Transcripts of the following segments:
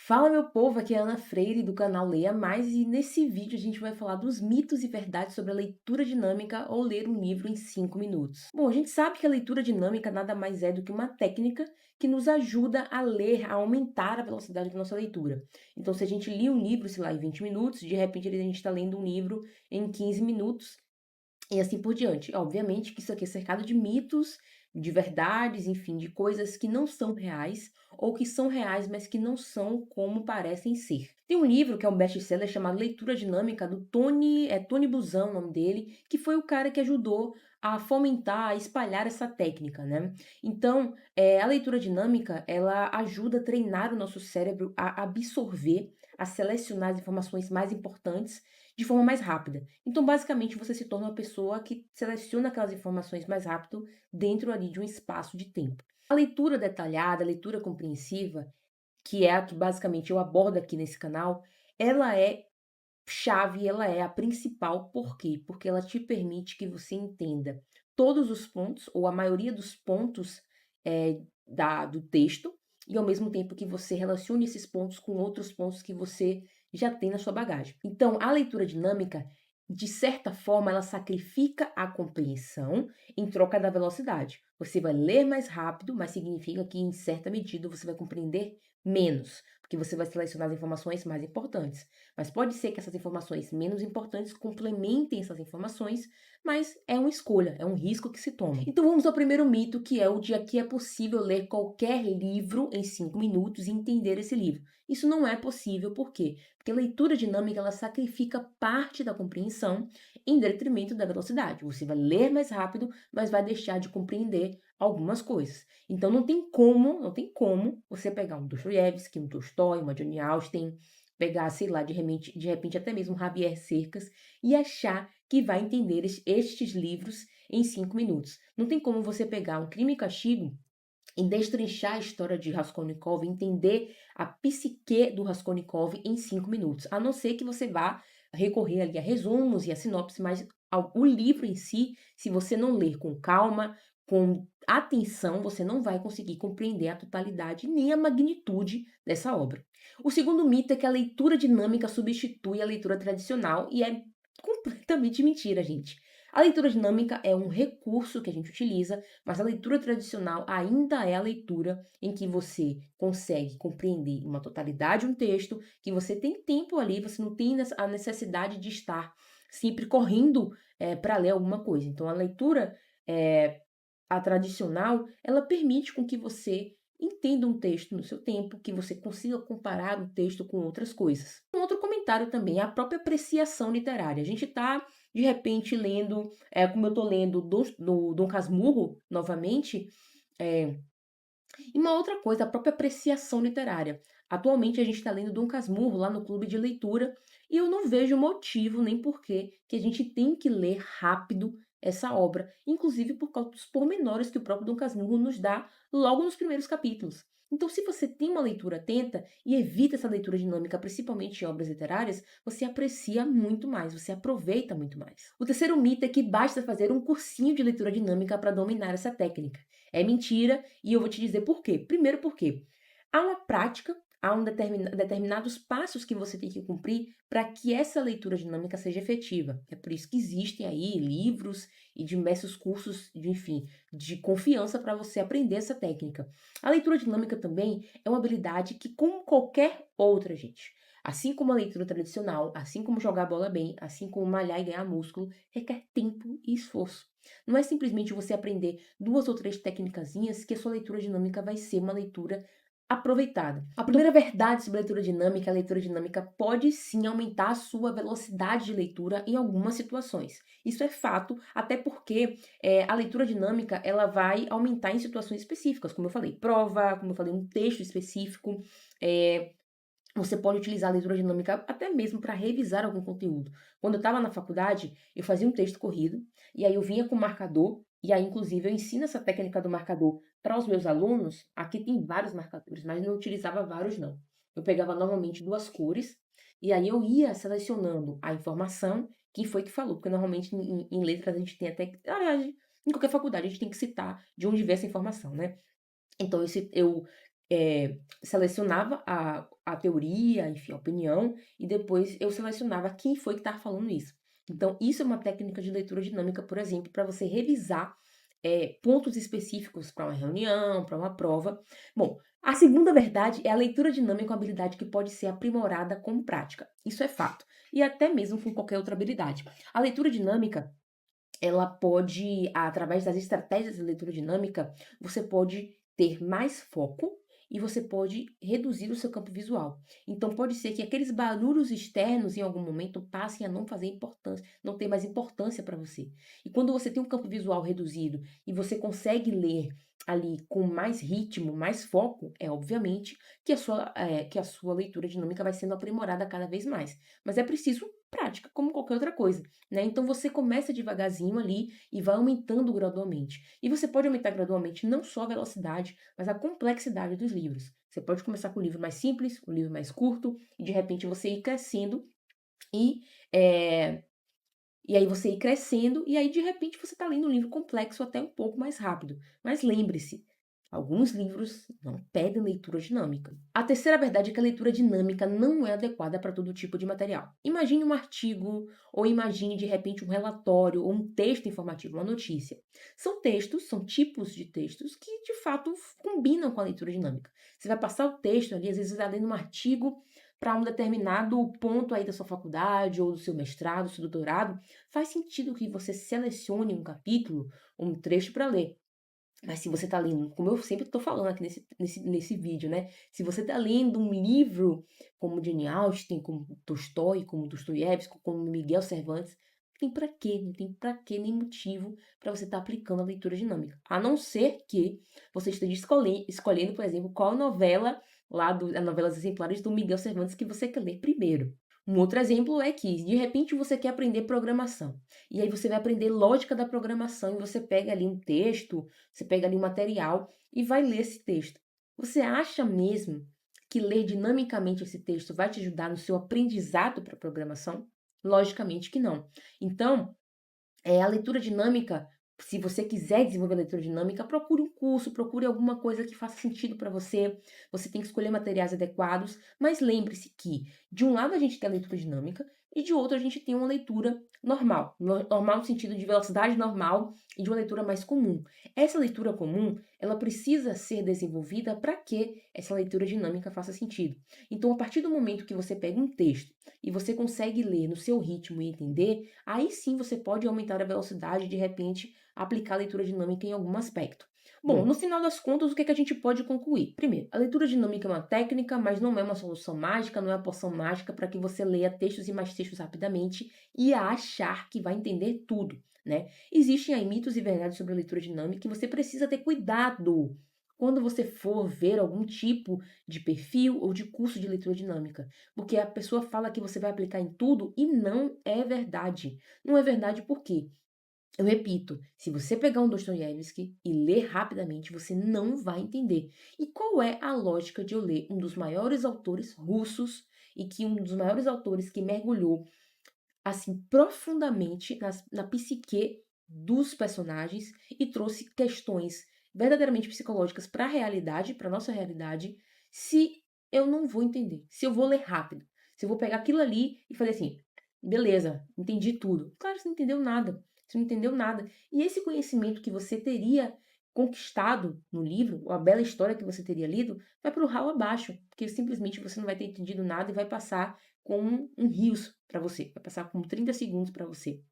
Fala meu povo, aqui é a Ana Freire do canal Leia Mais e nesse vídeo a gente vai falar dos mitos e verdades sobre a leitura dinâmica ou ler um livro em 5 minutos. Bom, a gente sabe que a leitura dinâmica nada mais é do que uma técnica que nos ajuda a ler, a aumentar a velocidade da nossa leitura. Então, se a gente lia um livro, sei lá, em 20 minutos, de repente a gente está lendo um livro em 15 minutos, e assim por diante. Obviamente que isso aqui é cercado de mitos, de verdades, enfim, de coisas que não são reais ou que são reais, mas que não são como parecem ser. Tem um livro que é um best-seller chamado Leitura Dinâmica do Tony Buzan, o nome dele, que foi o cara que ajudou a fomentar, a espalhar essa técnica, né? Então, a leitura dinâmica, ela ajuda a treinar o nosso cérebro a absorver, a selecionar as informações mais importantes de forma mais rápida. Então, basicamente, você se torna uma pessoa que seleciona aquelas informações mais rápido dentro ali de um espaço de tempo. A leitura detalhada, a leitura compreensiva, que é a que basicamente eu abordo aqui nesse canal, ela é chave, ela é a principal. Por quê? Porque ela te permite que você entenda todos os pontos, ou a maioria dos pontos do texto, e ao mesmo tempo que você relacione esses pontos com outros pontos que você já tem na sua bagagem. Então, a leitura dinâmica, de certa forma, ela sacrifica a compreensão em troca da velocidade. Você vai ler mais rápido, mas significa que, em certa medida, você vai compreender menos, porque você vai selecionar as informações mais importantes. Mas pode ser que essas informações menos importantes complementem essas informações, mas é uma escolha, é um risco que se toma. Então vamos ao primeiro mito, que é o de que é possível ler qualquer livro em 5 minutos e entender esse livro. Isso não é possível, por quê? Porque a leitura dinâmica, ela sacrifica parte da compreensão em detrimento da velocidade. Você vai ler mais rápido, mas vai deixar de compreender algumas coisas. Então não tem como você pegar um Dostoiévski, um Tolstói, uma Jane Austen, pegar, sei lá, de repente até mesmo Javier Cercas e achar que vai entender estes livros em 5 minutos. Não tem como você pegar um Crime e Castigo e destrinchar a história de Raskolnikov, entender a psique do Raskolnikov em 5 minutos, a não ser que você vá recorrer ali a resumos e a sinopse, mas o livro em si, se você não ler com calma, com atenção, você não vai conseguir compreender a totalidade nem a magnitude dessa obra. O segundo mito é que a leitura dinâmica substitui a leitura tradicional e é completamente mentira, gente. A leitura dinâmica é um recurso que a gente utiliza, mas a leitura tradicional ainda é a leitura em que você consegue compreender uma totalidade um texto, que você tem tempo ali, você não tem a necessidade de estar sempre correndo para ler alguma coisa. Então, a leitura eh, a tradicional, ela permite com que você entenda um texto no seu tempo, que você consiga comparar o texto com outras coisas. Um outro comentário também é a própria apreciação literária. A gente está, de repente, lendo, como eu estou lendo do Dom Casmurro, novamente, é, e uma outra coisa, a própria apreciação literária. Atualmente a gente está lendo Dom Casmurro lá no clube de leitura e eu não vejo motivo nem porquê que a gente tem que ler rápido essa obra, inclusive por causa dos pormenores que o próprio Dom Casmurro nos dá logo nos primeiros capítulos. Então, se você tem uma leitura atenta e evita essa leitura dinâmica, principalmente em obras literárias, você aprecia muito mais, você aproveita muito mais. O terceiro mito é que basta fazer um cursinho de leitura dinâmica para dominar essa técnica. É mentira e eu vou te dizer por quê. Primeiro porque há uma prática, há determinados passos que você tem que cumprir para que essa leitura dinâmica seja efetiva. É por isso que existem aí livros e diversos cursos enfim, de confiança para você aprender essa técnica. A leitura dinâmica também é uma habilidade que, como qualquer outra, gente, assim como a leitura tradicional, assim como jogar bola bem, assim como malhar e ganhar músculo, requer tempo e esforço. Não é simplesmente você aprender 2 ou 3 tecnicazinhas que a sua leitura dinâmica vai ser uma leitura aproveitada. A primeira verdade sobre a leitura dinâmica pode sim aumentar a sua velocidade de leitura em algumas situações. Isso é fato, até porque a leitura dinâmica ela vai aumentar em situações específicas, como eu falei, prova, como eu falei, um texto específico. Você pode utilizar a leitura dinâmica até mesmo para revisar algum conteúdo. Quando eu estava na faculdade, eu fazia um texto corrido, e aí eu vinha com marcador, e aí inclusive eu ensino essa técnica do marcador para os meus alunos. Aqui tem vários marcadores, mas não utilizava vários não. Eu pegava normalmente 2 cores, e aí eu ia selecionando a informação, quem foi que falou, porque normalmente em letras a gente tem até, aliás, em qualquer faculdade a gente tem que citar de onde veio essa informação, né? Então eu selecionava a teoria, enfim, a opinião, e depois eu selecionava quem foi que estava falando isso. Então, isso é uma técnica de leitura dinâmica, por exemplo, para você revisar pontos específicos para uma reunião, para uma prova. Bom, a segunda verdade é a leitura dinâmica, uma habilidade que pode ser aprimorada com prática. Isso é fato. E até mesmo com qualquer outra habilidade. A leitura dinâmica, ela pode, através das estratégias de leitura dinâmica, você pode ter mais foco e você pode reduzir o seu campo visual. Então pode ser que aqueles barulhos externos em algum momento passem a não fazer importância, não ter mais importância para você. E quando você tem um campo visual reduzido e você consegue ler ali com mais ritmo, mais foco, é obviamente que a sua leitura dinâmica vai sendo aprimorada cada vez mais. Mas é preciso prática, como qualquer outra coisa, né? Então você começa devagarzinho ali e vai aumentando gradualmente. E você pode aumentar gradualmente não só a velocidade, mas a complexidade dos livros. Você pode começar com um livro mais simples, um livro mais curto, e de repente você ir crescendo e, eh, e aí você ir crescendo, e aí de repente você está lendo um livro complexo até um pouco mais rápido. Mas lembre-se, alguns livros não pedem leitura dinâmica. A terceira verdade é que a leitura dinâmica não é adequada para todo tipo de material. Imagine um artigo, ou imagine de repente um relatório, ou um texto informativo, uma notícia. São textos, são tipos de textos que de fato combinam com a leitura dinâmica. Você vai passar o texto ali, às vezes você está lendo um artigo para um determinado ponto aí da sua faculdade, ou do seu mestrado, do seu doutorado, faz sentido que você selecione um capítulo, ou um trecho para ler. Mas se você está lendo, como eu sempre estou falando aqui nesse vídeo, né? Se você está lendo um livro como Jane Austen, como Tolstói, como Dostoiévski, como Miguel Cervantes, tem para quê? Não tem para quê nem motivo para você estar aplicando a leitura dinâmica. A não ser que você esteja escolhendo, por exemplo, qual novela lá as novelas exemplares do Miguel Cervantes que você quer ler primeiro. Um outro exemplo é que, de repente, você quer aprender programação. E aí você vai aprender lógica da programação e você pega ali um texto, você pega ali um material e vai ler esse texto. Você acha mesmo que ler dinamicamente esse texto vai te ajudar no seu aprendizado para programação? Logicamente que não. Então, a leitura dinâmica, se você quiser desenvolver a leitura dinâmica, procure um curso, procure alguma coisa que faça sentido para você. Você tem que escolher materiais adequados, mas lembre-se que, de um lado, a gente tem a leitura dinâmica e de outro, a gente tem uma leitura normal. Normal no sentido de velocidade normal e de uma leitura mais comum. Essa leitura comum, ela precisa ser desenvolvida para que essa leitura dinâmica faça sentido. Então, a partir do momento que você pega um texto e você consegue ler no seu ritmo e entender, aí sim você pode aumentar a velocidade e, de repente, aplicar a leitura dinâmica em algum aspecto. Bom, no final das contas, o que é que a gente pode concluir? Primeiro, a leitura dinâmica é uma técnica, mas não é uma solução mágica, não é uma poção mágica para que você leia textos e mais textos rapidamente e achar que vai entender tudo, né? Existem aí mitos e verdades sobre a leitura dinâmica e você precisa ter cuidado quando você for ver algum tipo de perfil ou de curso de leitura dinâmica, porque a pessoa fala que você vai aplicar em tudo e não é verdade. Não é verdade por quê? Eu repito, se você pegar um Dostoiévski e ler rapidamente, você não vai entender. E qual é a lógica de eu ler um dos maiores autores russos e que um dos maiores autores que mergulhou assim profundamente na psique dos personagens e trouxe questões verdadeiramente psicológicas para a realidade, para nossa realidade, se eu não vou entender, se eu vou ler rápido, se eu vou pegar aquilo ali e fazer assim, beleza, entendi tudo. Claro, você não entendeu nada, você não entendeu nada. E esse conhecimento que você teria conquistado no livro, a bela história que você teria lido, vai para o ralo abaixo, porque simplesmente você não vai ter entendido nada e vai passar com um rios para você, vai passar com 30 segundos para você.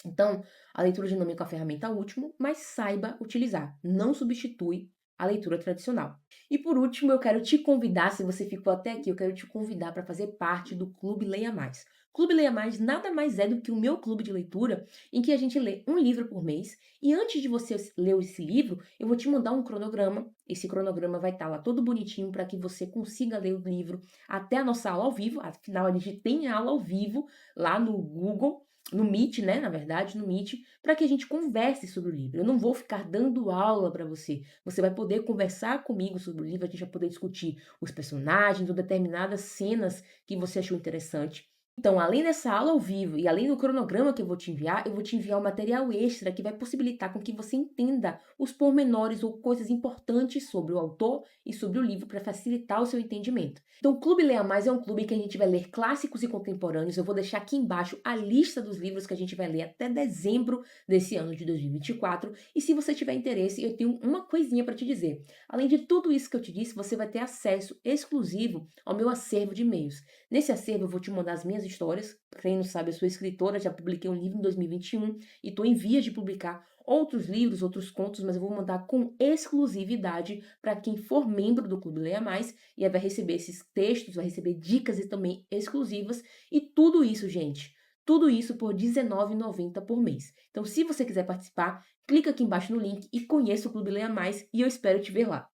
Então, a leitura dinâmica é uma ferramenta útil, mas saiba utilizar, não substitui a leitura tradicional. E por último, eu quero te convidar, se você ficou até aqui, eu quero te convidar para fazer parte do Clube Leia Mais. Clube Leia Mais nada mais é do que o meu clube de leitura, em que a gente lê um livro por mês, e antes de você ler esse livro, eu vou te mandar um cronograma. Esse cronograma vai estar lá todo bonitinho para que você consiga ler o livro até a nossa aula ao vivo. Afinal, a gente tem aula ao vivo lá no Google, no Meet, né, na verdade, no Meet, para que a gente converse sobre o livro. Eu não vou ficar dando aula para você. Você vai poder conversar comigo sobre o livro, a gente vai poder discutir os personagens ou determinadas cenas que você achou interessante. Então, além dessa aula ao vivo e além do cronograma que eu vou te enviar um material extra que vai possibilitar com que você entenda os pormenores ou coisas importantes sobre o autor e sobre o livro para facilitar o seu entendimento. Então, o Clube Leia Mais é um clube que a gente vai ler clássicos e contemporâneos. Eu vou deixar aqui embaixo a lista dos livros que a gente vai ler até dezembro desse ano de 2024. E se você tiver interesse, eu tenho uma coisinha para te dizer. Além de tudo isso que eu te disse, você vai ter acesso exclusivo ao meu acervo de e-mails. Nesse acervo eu vou te mandar as minhas histórias. Pra quem não sabe, eu sou escritora, já publiquei um livro em 2021 e estou em vias de publicar outros livros, outros contos, mas eu vou mandar com exclusividade para quem for membro do Clube Leia Mais e aí vai receber esses textos, vai receber dicas e também exclusivas e tudo isso, gente, tudo isso por R$19,90 por mês. Então, se você quiser participar, clica aqui embaixo no link e conheça o Clube Leia Mais e eu espero te ver lá.